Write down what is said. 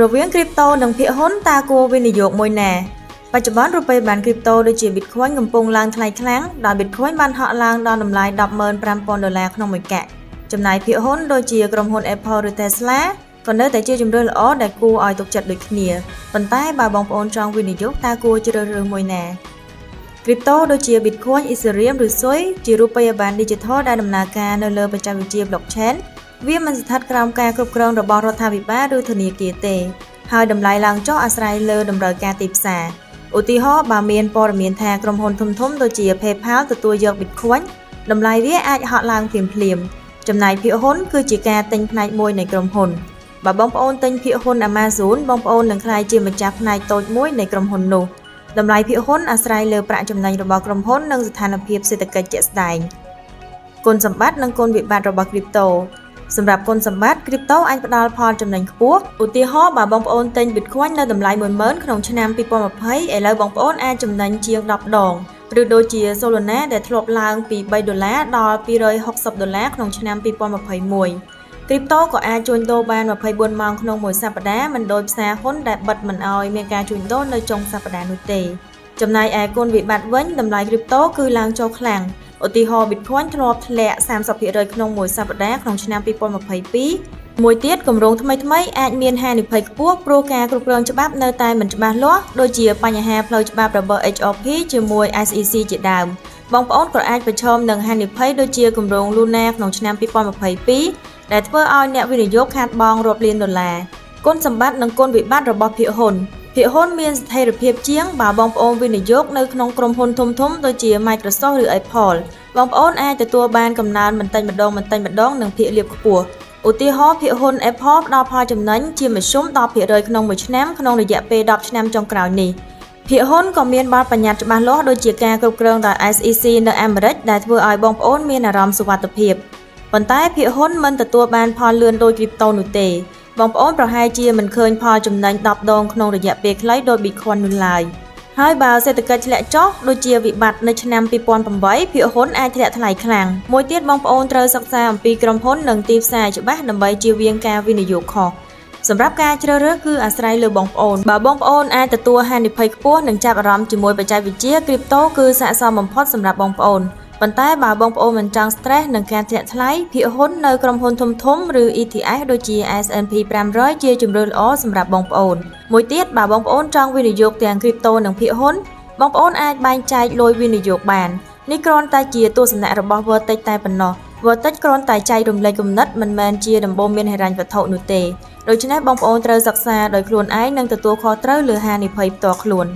រវាងគ្រីបតូនិងភាគហ៊ុនតើគួរវិនិយោគមួយណាបច្ចុប្បន្នរូបិយប័ណ្ណគ្រីបតូដូចជា Bitcoin កំពុងឡើងថ្លៃខ្លាំងដោយ Bitcoin បានហក់ឡើងដល់តម្លៃ $105,000 ក្នុងមួយកាក់ចំណែកភាគហ៊ុនដូចជាក្រុមហ៊ុន Apple ឬ Tesla ក៏នៅតែជាជម្រើសល្អដែលគួរឲ្យទុកចិត្តដូចគ្នាប៉ុន្តែបើបងប្អូនចង់វិនិយោគតើគួរជ្រើសរើសមួយណាគ្រីបតូដូចជា Bitcoin, Ethereum ឬ Sui ជារូបិយប័ណ្ណ Digital ដែលដំណើរការនៅលើបច្ចេកវិទ្យា Blockchain វាមិនស្ថិតក្រោមការគ្រប់គ្រងរបស់រដ្ឋាភិបាលឬធនាគារទេហើយតម្លៃឡើងចុះអាស្រ័យលើតម្រូវការទីផ្សារឧទាហរណ៍បើមានព័ត៌មានថាក្រុមហ៊ុនធំៗដូចជា PayPal ទទួលយក Bitcoin តម្លៃវាអាចហក់ឡើងភ្លាមៗចំណែកភាគហ៊ុនគឺជាការទិញផ្នែកមួយនៃក្រុមហ៊ុនបើបងប្អូនទិញភាគហ៊ុន Amazon បងប្អូននឹងក្លាយជាម្ចាស់ផ្នែកតូចមួយនៃក្រុមហ៊ុននោះតម្លៃភាគហ៊ុនអាស្រ័យលើប្រាក់ចំណេញរបស់ក្រុមហ៊ុននិងស្ថានភាពសេដ្ឋកិច្ចជាក់ស្ដែងគុណសម្បត្តិនិងគុណវិបត្តិរបស់គ្រីបតូសម្រាប់គុណសម្បត្តិគ្រីបតូអាចផ្ដល់ផលចំណេញខ្ពស់ឧទាហរណ៍បើបងប្អូនទិញ Bitcoin នៅតម្លៃ 10,000 ក្នុងឆ្នាំ2020ឥឡូវបងប្អូនអាចចំណេញជាង10 ដងឬដូចជា Solana ដែលធ្លាប់ឡើងពី$3ដល់$260ក្នុងឆ្នាំ2021គ្រីបតូក៏អាចជួញដូរបាន24ម៉ោងក្នុងមួយសប្តាហ៍មិនដូចផ្សារហ៊ុនដែលបិទមិនឲ្យមានការជួញដូរនៅចុងសប្តាហ៍នោះទេចំណែកឯគុណវិបត្តិវិញតម្លៃគ្រីបតូគឺឡើងចុះខ្លាំងឧទាហរណ៍ Bitcoin ធ្លាប់ធ្លាក់ 30% ក្នុងមួយសប្តាហ៍ក្នុងឆ្នាំ2022មួយទៀតគម្រោងថ្មីៗអាចមានហានិភ័យខ្ពស់ព្រោះការគ្រប់គ្រងច្បាប់នៅតែមិនច្បាស់លាស់ដូចជាបញ្ហាផ្លូវច្បាប់របស់ HOP ជាមួយ SEC ជាដើមបងប្អូនក៏អាចប្រឈមនឹងហានិភ័យដូចជាគម្រោង Luna ក្នុងឆ្នាំ2022ដែលធ្វើឲ្យអ្នកវិនិយោគខាតបង់រាប់លានដុល្លារគុណសម្បត្តិនិងគុណវិបត្តិរបស់ភាគហ៊ុនមានស្ថិរភាពជាងបើបងប្អូនវិនិយោគនៅក្នុងក្រុមហ៊ុនធំៗដូចជា Microsoft ឬ Apple បងប្អូនអាចទទួលបានកំណើនបន្តិចម្ដងនិងភាគលាភខ្ពស់ឧទាហរណ៍ភាគហ៊ុន Apple ផ្ដល់ផលចំណេញជាមធ្យម 10% ក្នុងមួយឆ្នាំក្នុងរយៈពេល10ឆ្នាំចុងក្រោយនេះភាគហ៊ុនក៏មានបទបញ្ញត្តិច្បាស់លាស់ដូចជាការគ្រប់គ្រងដោយ SEC នៅអាមេរិកដែលធ្វើឲ្យបងប្អូនមានអារម្មណ៍សុវត្ថិភាពប៉ុន្តែភាគហ៊ុនមិនទទួលបានផលលឿនដូចគ្រីបតូនោះទេបងប្អូនប្រហែលជាមិនឃើញផលចំណេញ10 ដងក្នុងរយៈពេលខ្លីដូច Bitcoin នោះឡើយហើយបើសេដ្ឋកិច្ចធ្លាក់ចុះដូចជាវិបត្តិនៅឆ្នាំ2008ភាគហ៊ុនអាចធ្លាក់ថ្លៃខ្លាំងមួយទៀតបងប្អូនត្រូវសិក្សាអំពីក្រុមហ៊ុននិងទីផ្សារច្បាស់ដើម្បីជៀសវាងការវិនិយោគខុសសម្រាប់ការជ្រើសរើសគឺអាស្រ័យលើបងប្អូនបើបងប្អូនអាចទទួលហានិភ័យខ្ពស់និងចាប់អារម្មណ៍ជាមួយបច្ចេកវិទ្យាគ្រីបតូគឺស័ក្តិសមបំផុតសម្រាប់បងប្អូនប៉ុន្តែបើបងប្អូនមិនចង់ stress នឹងការធ្លាក់ថ្លៃភាគហ៊ុននៅក្រុមហ៊ុនធំៗឬ ETF ដូចជា S&P 500ជាជម្រើសល្អសម្រាប់បងប្អូនមួយទៀតបើបងប្អូនចង់វិនិយោគទាំងគ្រីបតូនិងភាគហ៊ុនបងប្អូនអាចបែងចែកលុយវិនិយោគបាននេះគ្រាន់តែជាទស្សនៈរបស់ Vertex តែប៉ុណ្ណោះ Vertex គ្រាន់តែចែករំលែកគំនិតមិនមែនជាដំបូន្មានហិរញ្ញវត្ថុនោះទេដូច្នេះបងប្អូនត្រូវសិក្សាដោយខ្លួនឯងនិងទទួលខុសត្រូវលើហានិភ័យផ្ទាល់ខ្លួន